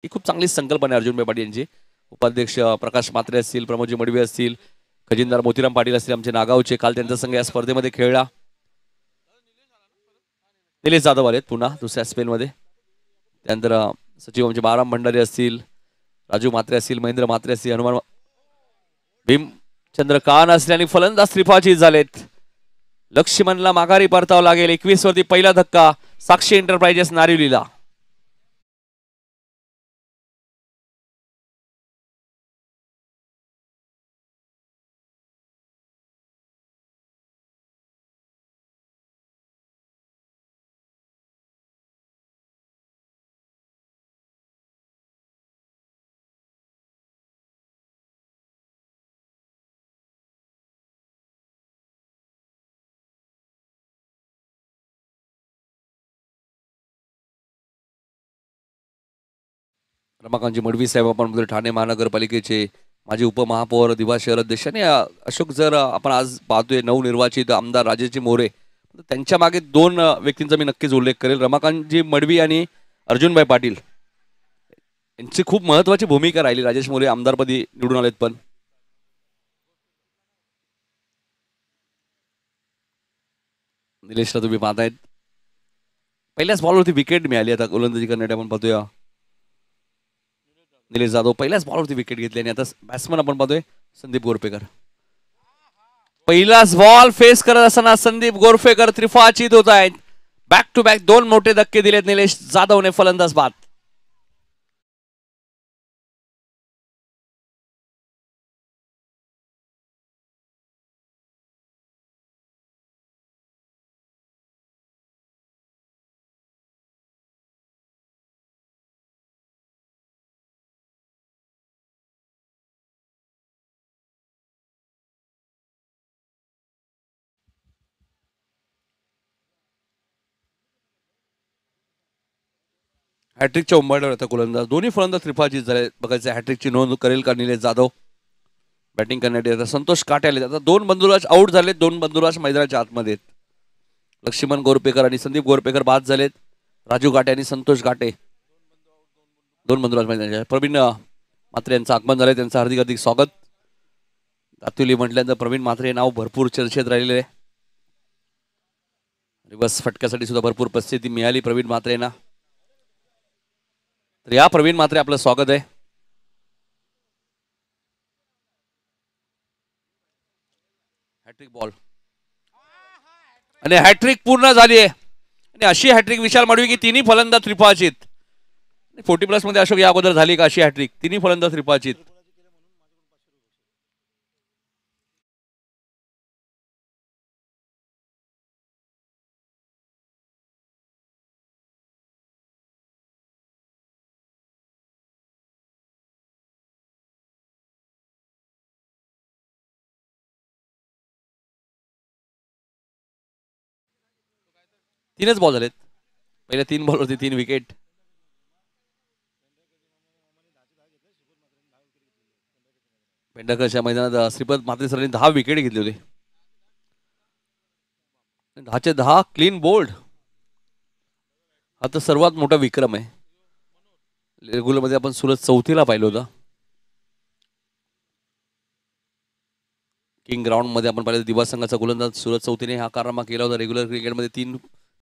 ही खूप चांगली संकल्पना आहे अर्जुनभाई पाटील यांची. उपाध्यक्ष प्रकाश म्हात्रे असतील, प्रमोदजी मडवी असतील, खजिनदार मोतीराम पाटील असतील, आमचे नागावचे, काल त्यांचा संघ या स्पर्धेमध्ये खेळला. निलेश जाधव आलेत पुन्हा दुसऱ्या स्पेनमध्ये. त्यानंतर सचिव आमचे बाळाराम भंडारी असतील, राजू म्हात्रे असतील, महेंद्र म्हात्रे असतील, हनुमान भीमचंद्र कान असले आणि फलंदाज त्रिफाचीत झालेत. लक्ष्मणला माघारी परतावं लागेल. 21 वरती पहिला धक्का साक्षी एंटरप्राइजेस नारिवलीला. रमाकांतजी मडवी साहेब आपण ठाणे महानगरपालिकेचे माजी उपमहापौर, दिवा शहर अध्यक्ष आणि अशोक, जर आपण आज पाहतोय नवनिर्वाचित आमदार राजेशजी मोरे, त्यांच्या मागे दोन व्यक्तींचा मी नक्कीच उल्लेख करेल. रमाकांतजी मडवी आणि अर्जुनभाई पाटील यांची खूप महत्वाची भूमिका राहिली. राजेश मोरे आमदारपदी निवडून आलेत, पण निलेशला तुम्ही पाहतायत पहिल्याच बॉलवरती विकेट मिळाली. आता गोलंदाजी करण्यासाठी आपण पाहतोय निलेश जाधव पहिल्याच बॉलवरती विकेट घेतली आणि आता बॅट्समन आपण पाहतोय संदीप गोरपेकर. पहिलाच बॉल फेस करत असताना संदीप गोरफेकर त्रिफाचीत होत आहेत. बॅक टू बॅक दोन मोठे धक्के दिलेत निलेश जाधवने फलंदाज बाद. हॅट्रिकच्या उंबरठ्यावर होता गोलंदाज. दोन्ही फलंदाज त्रिफाचीत झाले. बघायचं हॅट्रिकची नोंद करेल का निलेश जाधव. बॅटिंग करण्यासाठी आता संतोष काटे आले. आता दोन बंधुराज आउट झालेत. दोन बंधुराज मैदानाच्या आतमध्ये आहेत. लक्ष्मण गोरपेकर आणि संदीप गोरपेकर बाद झालेत. राजू घाटे आणि संतोष घाटे दोन बंधुराज मैदानाच्या. प्रवीण म्हात्रे यांचं आगमन झालंय, त्यांचं हार्दिक हार्दिक स्वागत. दातुली म्हटल्यानंतर प्रवीण म्हात्रे हे नाव भरपूर चर्चेत राहिलेले आहे. रिवर्स फटक्यासाठी सुद्धा भरपूर प्रसिद्धी मिळाली प्रवीण म्हात्रे यांना. तर या प्रवीण म्हात्रे आपलं स्वागत आहे. हॅट्रिक बॉल आणि हॅट्रिक पूर्ण झाली आहे. आणि अशी हॅट्रिक विशाल मडवी की तिन्ही फलंदाज त्रिफाचीत. 40+ मध्ये अशोक या अगोदर झाली का अशी हॅट्रिक? तिन्ही फलंदाज त्रिफाचीत. तीनच बॉल झालेत. पहिल्या 3 बॉलवरती 3 विकेट. पेंढारकरच्या मैदानात श्रीपद म्हात्रे सरांनी 10 विकेट घेतले होते. 10चे 10 क्लीन बोल्ड. हा तर सर्वात मोठा विक्रम आहे. रेग्युलर मध्ये आपण सुरत चौथीला पाहिलं होतं. किंग ग्राउंड मध्ये आपण पाहिलं दिवा संघाचा गोलंदाज सुरत चौथीने हा कारनामा केला होता. रेग्युलर क्रिकेटमध्ये 3